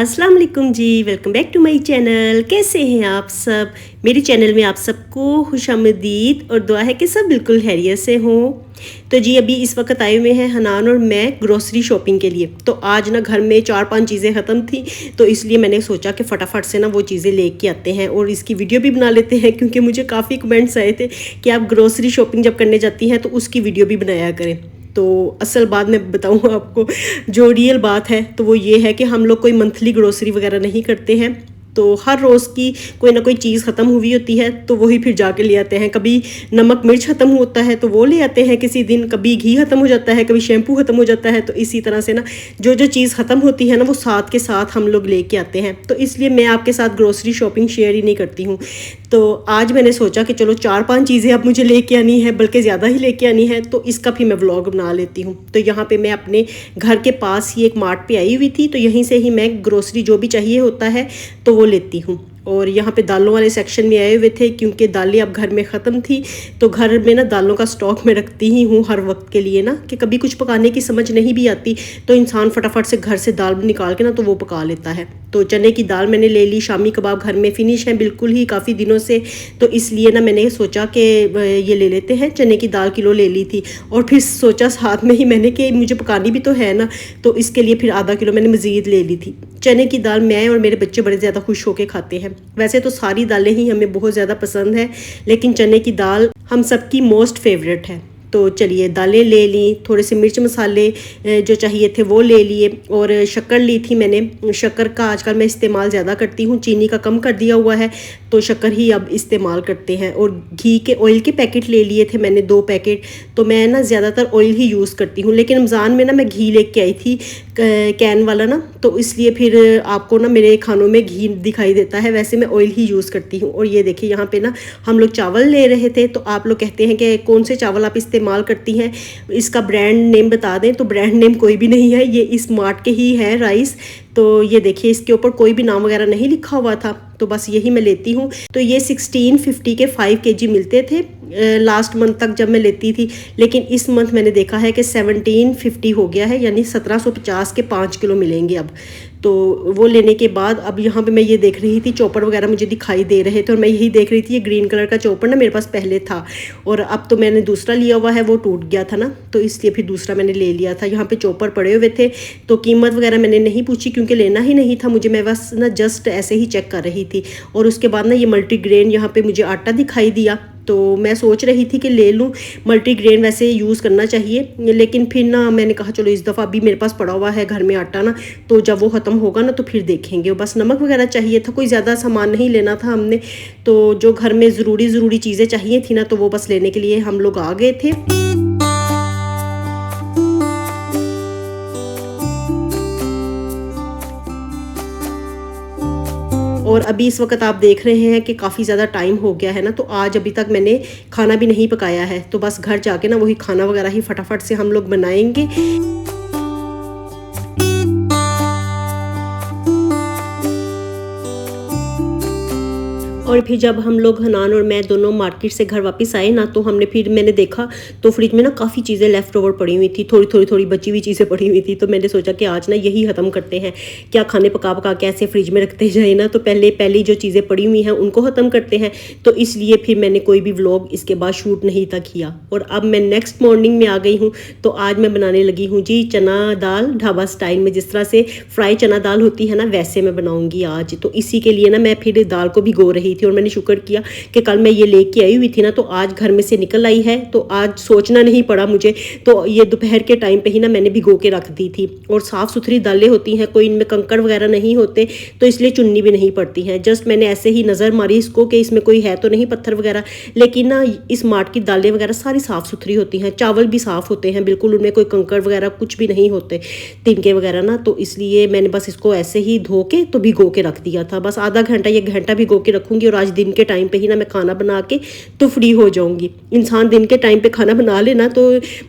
अस्सलाम वालेकुम जी, welcome back to my channel. कैसे हैं आप सब? मेरे चैनल में आप सबको खुशामदीद और दुआ है कि सब बिल्कुल खैरियत से हों। तो जी अभी इस वक्त आए हुए हैं हनान और मैं ग्रोसरी शॉपिंग के लिए। तो आज ना घर में 4-5 चीज़ें ख़त्म थी, तो इसलिए मैंने सोचा कि फटाफट से ना वो चीज़ें लेके आते हैं और इसकी वीडियो भी बना लेते हैं, क्योंकि मुझे काफ़ी कमेंट्स आए थे कि आप ग्रोसरी शॉपिंग जब करने जाती हैं तो उसकी वीडियो भी बनाया करें। तो असल बात मैं बताऊँ आपको, जो रियल बात है तो वो ये है कि हम लोग कोई मंथली ग्रोसरी वगैरह नहीं करते हैं। तो हर रोज़ की कोई ना कोई चीज़ ख़त्म हुई होती है तो वही फिर जाके ले आते हैं। कभी नमक मिर्च ख़त्म होता है तो वो ले आते हैं किसी दिन, कभी घी ख़त्म हो जाता है, कभी शैम्पू ख़त्म हो जाता है। तो इसी तरह से ना जो जो चीज़ ख़त्म होती है ना वो साथ के साथ हम लोग लेके आते हैं। तो इसलिए मैं आपके साथ ग्रोसरी शॉपिंग शेयर ही नहीं करती हूँ। तो आज मैंने सोचा कि चलो 4-5 चीज़ें अब मुझे लेके आनी है, बल्कि ज़्यादा ही लेके आनी है, तो इसका भी मैं व्लॉग बना लेती हूँ। तो यहाँ पे मैं अपने घर के पास ही एक मार्ट पे आई हुई थी, तो यहीं से ही मैं ग्रोसरी जो भी चाहिए होता है तो वो लेती हूँ। और यहाँ पे दालों वाले सेक्शन में आए हुए थे, क्योंकि दालें अब घर में ख़त्म थी। तो घर में ना दालों का स्टॉक में रखती ही हूँ हर वक्त के लिए ना, कि कभी कुछ पकाने की समझ नहीं भी आती तो इंसान फटाफट से घर से दाल निकाल के ना तो वो पका लेता है। तो चने की दाल मैंने ले ली, शामी कबाब घर में फिनिश है बिल्कुल ही काफ़ी दिनों से, तो इसलिए ना मैंने सोचा कि ये ले लेते हैं। चने की दाल किलो ले ली थी और फिर सोचा साथ में ही मैंने कि मुझे पकानी भी तो है ना, तो इसके लिए फिर आधा किलो मैंने मज़ीद ले ली थी। चने की दाल मैं और मेरे बच्चे बड़े ज़्यादा खुश होकर खाते हैं। वैसे तो सारी दालें ही हमें बहुत ज़्यादा पसंद है, लेकिन चने की दाल हम सबकी मोस्ट फेवरेट है। तो चलिए दालें ले ली, थोड़े से मिर्च मसाले जो चाहिए थे वो ले लिए, और शक्कर ली थी मैंने। शक्कर का आजकल मैं इस्तेमाल ज़्यादा करती हूँ, चीनी का कम कर दिया हुआ है, तो शक्कर ही अब इस्तेमाल करते हैं। और घी के ऑयल के पैकेट ले लिए थे मैंने 2 पैकेट। तो मैं ना ज़्यादातर ऑयल ही यूज़ करती हूँ, लेकिन रमज़ान में ना मैं घी लेके आई थी कैन वाला ना, तो इसलिए फिर आपको ना मेरे खानों में घी दिखाई देता है। वैसे मैं ऑयल ही यूज़ करती हूँ। और ये देखिए यहाँ पे ना हम लोग चावल ले रहे थे, तो आप लोग कहते हैं कि कौन से चावल आप इस्तेमाल करती हैं, इसका ब्रांड नेम बता दें। तो ब्रांड नेम कोई भी नहीं है, ये इस मार्ट के ही है राइस। तो ये देखिए इसके ऊपर कोई भी नाम वगैरह नहीं लिखा हुआ था, तो बस यही मैं लेती हूँ। तो ये 1650 के 5 kg मिलते थे लास्ट मंथ तक जब मैं लेती थी, लेकिन इस मंथ मैंने देखा है कि 1750 हो गया है, यानी 1750 के 5 किलो मिलेंगे अब। तो वो लेने के बाद अब यहाँ पे मैं ये देख रही थी, चॉपर वगैरह मुझे दिखाई दे रहे थे और मैं यही देख रही थी। ये ग्रीन कलर का चॉपर ना मेरे पास पहले था, और अब तो मैंने दूसरा लिया हुआ है, वो टूट गया था ना, तो इसलिए फिर दूसरा मैंने ले लिया था। यहाँ पे चॉपर पड़े हुए थे, तो कीमत वगैरह मैंने नहीं पूछी क्योंकि लेना ही नहीं था मुझे, मैं बस ना जस्ट ऐसे ही चेक कर रही थी। और उसके बाद ना ये मल्टीग्रेन यहाँ पे मुझे आटा दिखाई दिया, तो मैं सोच रही थी कि ले लूँ। मल्टीग्रेन वैसे यूज़ करना चाहिए, लेकिन फिर ना मैंने कहा चलो इस दफ़ा अभी मेरे पास पड़ा हुआ है घर में आटा ना, तो जब वो ख़त्म होगा ना तो फिर देखेंगे। बस नमक वगैरह चाहिए था, कोई ज़्यादा सामान नहीं लेना था हमने। तो जो घर में ज़रूरी चीज़ें चाहिए थी ना, तो वो बस लेने के लिए हम लोग आ गए थे। और अभी इस वक्त आप देख रहे हैं कि काफ़ी ज़्यादा टाइम हो गया है ना, तो आज अभी तक मैंने खाना भी नहीं पकाया है। तो बस घर जाके ना वही खाना वगैरह ही फटाफट से हम लोग बनाएंगे। और फिर जब हम लोग हनान और मैं दोनों मार्केट से घर वापस आए ना, तो मैंने देखा तो फ्रिज में ना काफ़ी चीज़ें लेफ़्ट ओवर पड़ी हुई थी, थोड़ी बची हुई चीज़ें पड़ी हुई थी। तो मैंने सोचा कि आज ना यही ख़त्म करते हैं, क्या खाने पका के ऐसे फ्रिज में रखते जाए ना, तो पहले जो चीज़ें पड़ी हुई हैं उनको ख़त्म करते हैं। तो इसलिए फिर मैंने कोई भी व्लॉग इसके बाद शूट नहीं था किया। और अब मैं नेक्स्ट मॉर्निंग में आ गई हूँ, तो आज मैं बनाने लगी हूँ जी चना दाल ढाबा स्टाइल में। जिस तरह से फ्राई चना दाल होती है ना, वैसे मैं बनाऊँगी आज। तो इसी के लिए ना मैं फिर दाल को भिगो रही थी, और मैंने शुक्र किया कि कल मैं ये लेके आई हुई थी ना, तो आज घर में से निकल आई है, तो आज सोचना नहीं पड़ा मुझे। तो ये दोपहर के टाइम पे ही ना मैंने भिगो के रख दी थी। और साफ़ सुथरी दालें होती हैं, कोई इनमें कंकड़ वगैरह नहीं होते, तो इसलिए चुन्नी भी नहीं पड़ती हैं। जस्ट मैंने ऐसे ही नज़र मारी इसको कि इसमें कोई है तो नहीं पत्थर वगैरह, लेकिन ना इस मार्ट की दालें वगैरह सारी साफ़ सुथरी होती हैं, चावल भी साफ़ होते हैं बिल्कुल, उनमें कोई कंकड़ वगैरह कुछ भी नहीं होते, तिनके वगैरह ना। तो इसलिए मैंने बस इसको ऐसे ही धो के तो भिगो के रख दिया था। बस आधा घंटा या घंटा भिगो के रखूँगी, और आज दिन के टाइम पे ही ना मैं खाना बना के तो फ्री हो जाऊंगी। इंसान दिन के टाइम पे खाना बना लेना तो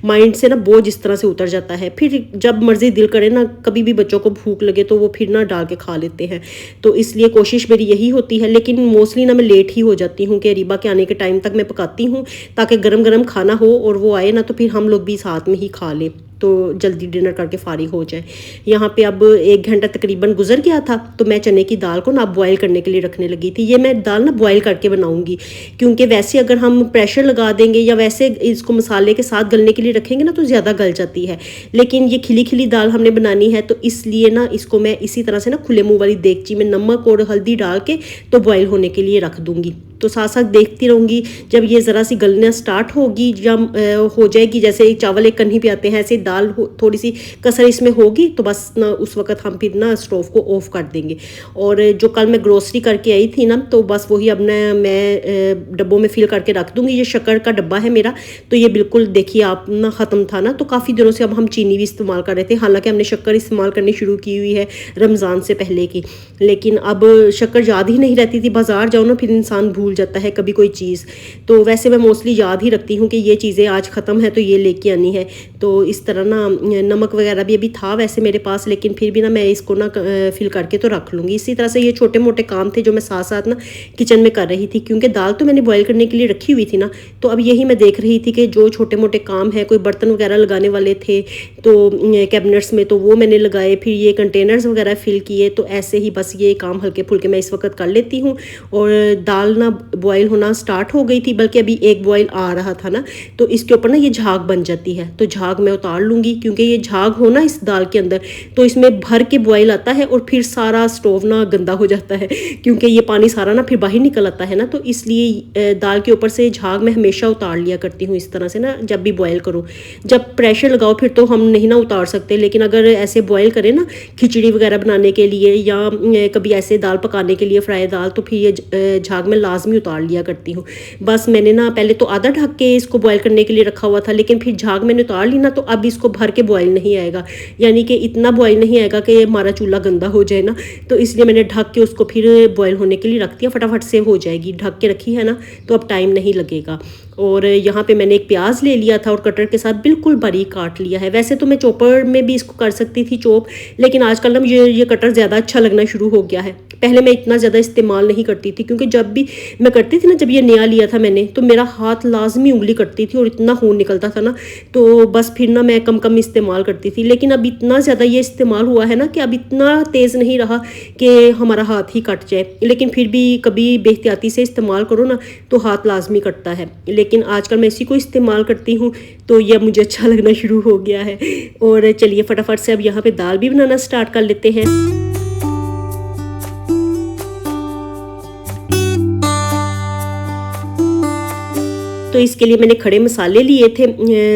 माइंड से ना बोझ इस तरह से उतर जाता है। फिर जब मर्जी दिल करे ना, कभी भी बच्चों को भूख लगे तो वो फिर ना डाल के खा लेते हैं। तो इसलिए कोशिश मेरी यही होती है, लेकिन मोस्टली ना मैं लेट ही हो जाती हूँ कि रीबा के आने के टाइम तक मैं पकाती हूँ, ताकि गरम गरम खाना हो और वो आए ना तो फिर हम लोग भी साथ में ही खा लें। तो जल्दी डिनर करके फारिग हो जाए। यहाँ पे अब 1 घंटा तकरीबन गुजर गया था, तो मैं चने की दाल को ना बॉयल करने के लिए रखने लगी थी। ये मैं दाल ना बॉयल करके बनाऊंगी, क्योंकि वैसे अगर हम प्रेशर लगा देंगे या वैसे इसको मसाले के साथ गलने के लिए रखेंगे ना तो ज़्यादा गल जाती है। लेकिन ये खिली खिली दाल हमने बनानी है, तो इसलिए ना इसको मैं इसी तरह से ना खुले मुँह वाली देगची में नमक और हल्दी डाल के तो बॉयल होने के लिए रख दूँगी। तो साथ साथ देखती रहूँगी, जब ये ज़रा सी गलना स्टार्ट होगी, जब हो जाएगी, जैसे चावल एक कन्ही पे आते हैं ऐसे दाल थोड़ी सी कसर इसमें होगी, तो बस ना उस वक्त हम फिर ना स्टोव को ऑफ कर देंगे। और जो कल मैं ग्रोसरी करके आई थी ना, तो बस वही अब मैं डब्बों में फिल करके रख दूँगी। ये शक्कर का डब्बा है मेरा, तो ये बिल्कुल देखिए आप ना ख़त्म था ना, तो काफ़ी दिनों से अब हम चीनी भी इस्तेमाल कर रहे थे। हालाँकि हमने शक्कर इस्तेमाल करनी शुरू की हुई है रमज़ान से पहले की, लेकिन अब शक्कर याद ही नहीं रहती थी। बाज़ार जाओ ना फिर इंसान भूल जाता है कभी कोई चीज़, तो वैसे मैं मोस्टली याद ही रखती हूँ कि ये चीज़ें आज ख़त्म है तो ये लेके आनी है। तो इस तरह ना नमक वगैरह भी अभी था वैसे मेरे पास, लेकिन फिर भी ना मैं इसको ना फिल करके तो रख लूँगी। इसी तरह से ये छोटे मोटे काम थे जो मैं साथ साथ ना किचन में कर रही थी, क्योंकि दाल तो मैंने बॉयल करने के लिए रखी हुई थी ना, तो अब यही मैं देख रही थी कि जो छोटे मोटे काम है, कोई बर्तन वगैरह लगाने वाले थे तो कैबिनेट्स में, तो वो मैंने लगाए, फिर ये कंटेनर्स वगैरह फिल किए। तो ऐसे ही बस ये काम हल्के फुल्के मैं इस वक्त कर लेती हूँ। और दाल ना बॉयल होना स्टार्ट हो गई थी, बल्कि अभी एक बॉयल आ रहा था ना, तो इसके ऊपर ना ये झाग बन जाती है, तो झाग मैं उतार लूँगी, क्योंकि ये झाग हो ना इस दाल के अंदर तो इसमें भर के बॉयल आता है और फिर सारा स्टोव ना गंदा हो जाता है, क्योंकि ये पानी सारा ना फिर बाहर निकल आता है ना। तो इसलिए दाल के ऊपर से झाग मैं हमेशा उतार लिया करती हूँ इस तरह से ना, जब भी बॉयल करूँ। जब प्रेशर लगाओ फिर तो हम नहीं ना उतार सकते, लेकिन अगर ऐसे बॉयल करें ना खिचड़ी वगैरह बनाने के लिए या कभी ऐसे दाल पकाने के लिए फ्राई दाल, तो फिर ये झाग मैं लाजमी उतार लिया करती हूँ। बस मैंने ना पहले तो आधा ढक के इसको बॉयल करने के लिए रखा हुआ था, लेकिन फिर झाग मैंने उतार ली ना, तो अब इसको भर के बॉयल नहीं आएगा, यानी कि इतना बॉयल नहीं आएगा कि हमारा चूल्हा गंदा हो जाए ना। तो इसलिए मैंने ढक के उसको फिर बॉयल होने के लिए रख दिया, फटाफट से हो जाएगी, ढक के रखी है ना, तो अब टाइम नहीं लगेगा। और यहाँ पे मैंने एक प्याज ले लिया था और कटर के साथ बिल्कुल बारीक काट लिया है। वैसे तो मैं चॉपर में भी इसको कर सकती थी चॉप, लेकिन आजकल ना मुझे ये कटर ज़्यादा अच्छा लगना शुरू हो गया है। पहले मैं इतना ज़्यादा इस्तेमाल नहीं करती थी, क्योंकि जब भी मैं करती थी ना, जब ये नया लिया था मैंने, तो मेरा हाथ लाजमी उंगली कटती थी और इतना खून निकलता था ना, तो बस फिर ना मैं कम कम इस्तेमाल करती थी। लेकिन अब इतना ज़्यादा ये इस्तेमाल हुआ है ना कि अब इतना तेज़ नहीं रहा कि हमारा हाथ ही कट जाए, लेकिन फिर भी कभी बेहतियाती से इस्तेमाल करो ना तो हाथ लाजमी कटता है। लेकिन आजकल मैं इसी को इस्तेमाल करती हूँ, तो यह मुझे अच्छा लगना शुरू हो गया है। और चलिए फटाफट से अब यहाँ पे दाल भी बनाना स्टार्ट कर लेते हैं। तो इसके लिए मैंने खड़े मसाले लिए थे,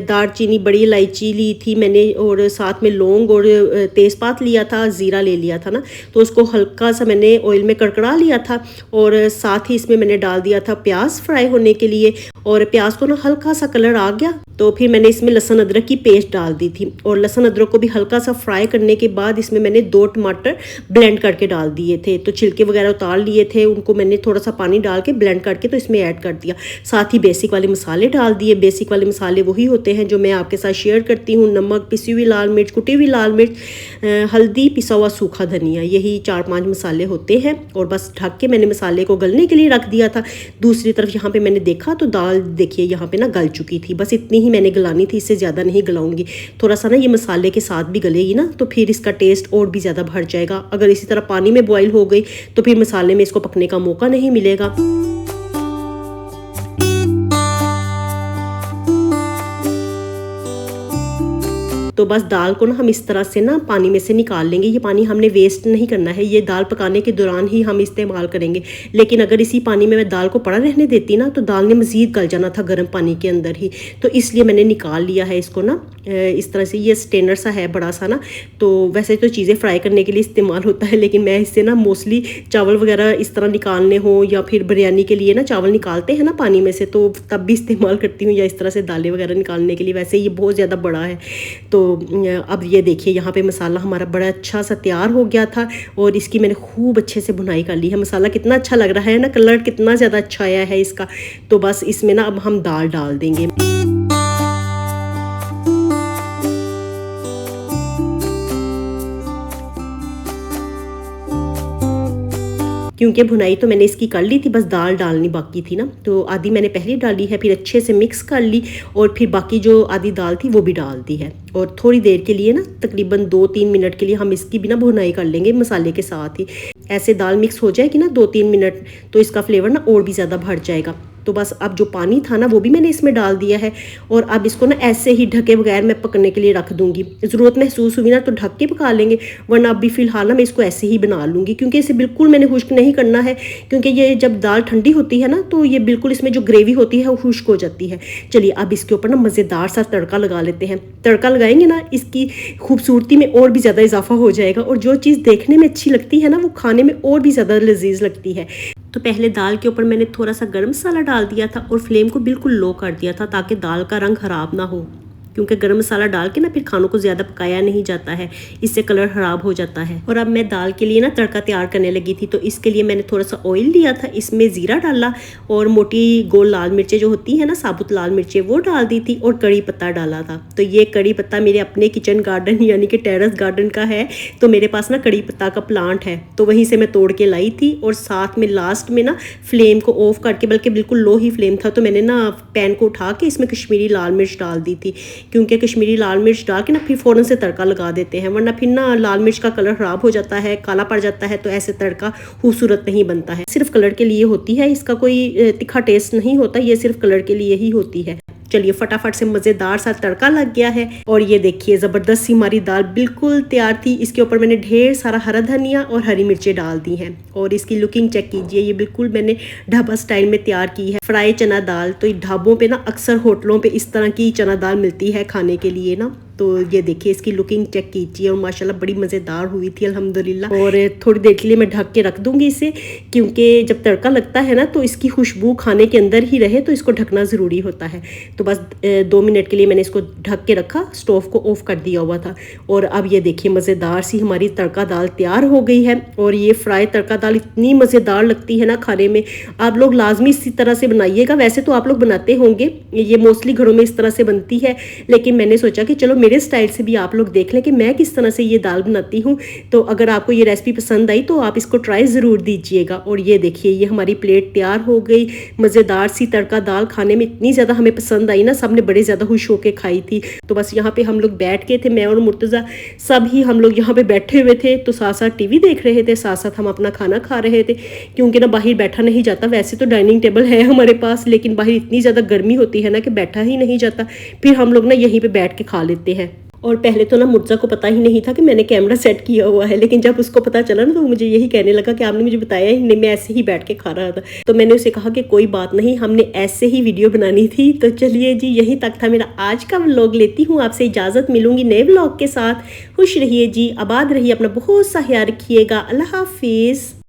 दालचीनी, बड़ी इलायची ली थी मैंने, और साथ में लौंग और तेज़पात लिया था, ज़ीरा ले लिया था ना, तो उसको हल्का सा मैंने ऑयल में कड़कड़ा लिया था। और साथ ही इसमें मैंने डाल दिया था प्याज फ्राई होने के लिए, और प्याज को ना हल्का सा कलर आ गया तो फिर मैंने इसमें लहसुन अदरक की पेस्ट डाल दी थी, और लहसुन अदरक को भी हल्का सा फ्राई करने के बाद इसमें मैंने 2 टमाटर ब्लेंड करके डाल दिए थे। तो छिलके वगैरह उतार लिए थे, उनको मैंने थोड़ा सा पानी डाल के ब्लेंड करके तो इसमें ऐड कर दिया। साथ ही बेसिक वाले मसाले डाल दिए। बेसिक वाले मसाले वही होते हैं जो मैं आपके साथ शेयर करती हूँ। नमक, पिसी हुई लाल मिर्च, कुटी हुई लाल मिर्च, हल्दी, पिसा हुआ सूखा धनिया, यही 4-5 मसाले होते हैं। और बस ढक के मैंने मसाले को गलने के लिए रख दिया था। दूसरी तरफ यहाँ पे मैंने देखा तो दाल देखिए यहाँ पे ना गल चुकी थी, बस इतनी ही मैंने गलानी थी, इससे ज़्यादा नहीं गलाऊंगी। थोड़ा सा ना ये मसाले के साथ भी गलेगी ना तो फिर इसका टेस्ट और भी ज़्यादा बढ़ जाएगा। अगर इसी तरह पानी में बॉईल हो गई तो फिर मसाले में इसको पकने का मौका नहीं मिलेगा। तो बस दाल को ना हम इस तरह से ना पानी में से निकाल लेंगे। ये पानी हमने वेस्ट नहीं करना है, ये दाल पकाने के दौरान ही हम इस्तेमाल करेंगे। लेकिन अगर इसी पानी में मैं दाल को पड़ा रहने देती ना तो दाल ने मज़ीद गल जाना था गर्म पानी के अंदर ही। तो इसलिए मैंने निकाल लिया है इसको ना इस तरह से। ये स्टेनर सा है बड़ा सा ना, तो वैसे तो चीज़ें फ्राई करने के लिए इस्तेमाल होता है, लेकिन मैं इससे ना मोस्टली चावल वगैरह इस तरह निकालने हो या फिर बिरयानी के लिए ना चावल निकालते हैं ना पानी में से, तो तब भी इस्तेमाल करती हूँ, या इस तरह से दालें वगैरह निकालने के लिए। वैसे ये बहुत ज़्यादा बड़ा है। तो अब ये देखिए यहाँ पे मसाला हमारा बड़ा अच्छा सा तैयार हो गया था और इसकी मैंने खूब अच्छे से भुनाई कर ली है। मसाला कितना अच्छा लग रहा है ना, कलर कितना ज़्यादा अच्छा आया है इसका। तो बस इसमें ना अब हम दाल डाल देंगे। क्योंकि भुनाई तो मैंने इसकी कर ली थी, बस दाल डालनी बाकी थी ना, तो आधी मैंने पहले डाली है, फिर अच्छे से मिक्स कर ली और फिर बाकी जो आधी दाल थी वो भी डाल दी है। और थोड़ी देर के लिए ना, तकरीबन 2-3 मिनट के लिए हम इसकी भी ना भुनाई कर लेंगे मसाले के साथ ही। ऐसे दाल मिक्स हो जाएगी ना 2-3 मिनट, तो इसका फ्लेवर ना और भी ज़्यादा बढ़ जाएगा। तो बस अब जो पानी था ना वो भी मैंने इसमें डाल दिया है और अब इसको ना ऐसे ही ढके बगैर मैं पकने के लिए रख दूंगी। ज़रूरत महसूस हुई ना तो ढक के पका लेंगे, वरना अभी फ़िलहाल ना मैं इसको ऐसे ही बना लूँगी, क्योंकि इसे बिल्कुल मैंने खुश्क नहीं करना है, क्योंकि ये जब दाल ठंडी होती है ना तो ये बिल्कुल इसमें जो ग्रेवी होती है वो खुश्क हो जाती है। चलिए अब इसके ऊपर ना मज़ेदार सा तड़का लगा लेते हैं। तड़का लगाएंगे ना इसकी खूबसूरती में और भी ज़्यादा इजाफा हो जाएगा, और जो चीज़ देखने में अच्छी लगती है ना वो खाने में और भी ज़्यादा लजीज लगती है। तो पहले दाल के ऊपर मैंने थोड़ा सा गरम मसाला डाल दिया था और फ्लेम को बिल्कुल लो कर दिया था, ताकि दाल का रंग ख़राब ना हो, क्योंकि गरम मसाला डाल के ना फिर खानों को ज़्यादा पकाया नहीं जाता है, इससे कलर ख़राब हो जाता है। और अब मैं दाल के लिए ना तड़का तैयार करने लगी थी, तो इसके लिए मैंने थोड़ा सा ऑयल लिया था, इसमें ज़ीरा डाला और मोटी गोल लाल मिर्चें जो होती हैं ना, साबुत लाल मिर्चें, वो डाल दी थी और कड़ी पत्ता डाला था। तो ये कड़ी पत्ता मेरे अपने किचन गार्डन यानी कि टेरेस गार्डन का है, तो मेरे पास ना कड़ी पत्ता का प्लांट है, तो वहीं से मैं तोड़ के लाई थी। और साथ में लास्ट में ना फ्लेम को ऑफ करके, बल्कि बिल्कुल लो ही फ्लेम था, तो मैंने ना पैन को उठा के इसमें कश्मीरी लाल मिर्च डाल दी थी, क्योंकि कश्मीरी लाल मिर्च डाल के ना फिर फ़ौरन से तड़का लगा देते हैं, वरना फिर ना लाल मिर्च का कलर ख़राब हो जाता है, काला पड़ जाता है, तो ऐसे तड़का खूबसूरत नहीं बनता है। सिर्फ कलर के लिए होती है, इसका कोई तीखा टेस्ट नहीं होता, ये सिर्फ कलर के लिए ही होती है। चलिए फटाफट से मज़ेदार सा तड़का लग गया है और ये देखिए ज़बरदस्त सी हमारी दाल बिल्कुल तैयार थी। इसके ऊपर मैंने ढेर सारा हरा धनिया और हरी मिर्चें डाल दी हैं और इसकी लुकिंग चेक कीजिए, ये बिल्कुल मैंने ढाबा स्टाइल में तैयार की है, फ्राई चना दाल। तो ढाबों पे ना अक्सर होटलों पे इस तरह की चना दाल मिलती है खाने के लिए ना, तो ये देखिए इसकी लुकिंग चेक कीजिए और माशाल्लाह बड़ी मज़ेदार हुई थी अल्हम्दुलिल्लाह। और थोड़ी देर के लिए मैं ढक के रख दूंगी इसे, क्योंकि जब तड़का लगता है ना तो इसकी खुशबू खाने के अंदर ही रहे, तो इसको ढकना ज़रूरी होता है। तो बस 2 मिनट के लिए मैंने इसको ढक के रखा, स्टोव को ऑफ कर दिया हुआ था। और अब ये देखिए मज़ेदार सी हमारी तड़का दाल तैयार हो गई है। और ये फ्राई तड़का दाल इतनी मज़ेदार लगती है ना खाने में, आप लोग लाजमी इसी तरह से बनाइएगा। वैसे तो आप लोग बनाते होंगे, ये मोस्टली घरों में इस तरह से बनती है, लेकिन मैंने सोचा कि चलो मेरे स्टाइल से भी आप लोग देख लें कि मैं किस तरह से ये दाल बनाती हूँ। तो अगर आपको ये रेसिपी पसंद आई तो आप इसको ट्राई ज़रूर दीजिएगा। और ये देखिए ये हमारी प्लेट तैयार हो गई, मज़ेदार सी तड़का दाल खाने में इतनी ज़्यादा हमें पसंद आई ना, सबने बड़े ज़्यादा खुश होकर खाई थी। तो बस यहाँ पे हम लोग बैठ गए थे, मैं और मुर्तज़ा सब ही हम लोग यहाँ पे बैठे हुए थे, तो साथ साथ टीवी देख रहे थे, साथ साथ हम अपना खाना खा रहे थे, क्योंकि ना बाहर बैठा नहीं जाता। वैसे तो डाइनिंग टेबल है हमारे पास, लेकिन बाहर इतनी ज़्यादा गर्मी होती है ना कि बैठा ही नहीं जाता, फिर हम लोग ना यहीं पर बैठ के खा लेते हैं। और पहले तो ना मुर्तज़ा को पता ही नहीं था कि मैंने कैमरा सेट किया हुआ है, लेकिन जब उसको पता चला ना तो मुझे यही कहने लगा कि आपने मुझे बताया ही नहीं, मैं ऐसे ही बैठ के खा रहा था। तो मैंने उसे कहा कि कोई बात नहीं, हमने ऐसे ही वीडियो बनानी थी। तो चलिए जी, यहीं तक था मेरा आज का व्लॉग। लेती हूँ आपसे इजाज़त, मिलूंगी नए व्लॉग के साथ। खुश रहिए जी, आबाद रहिए, अपना बहुत सा ख्याल रखिएगा। अल्लाह हाफिज़।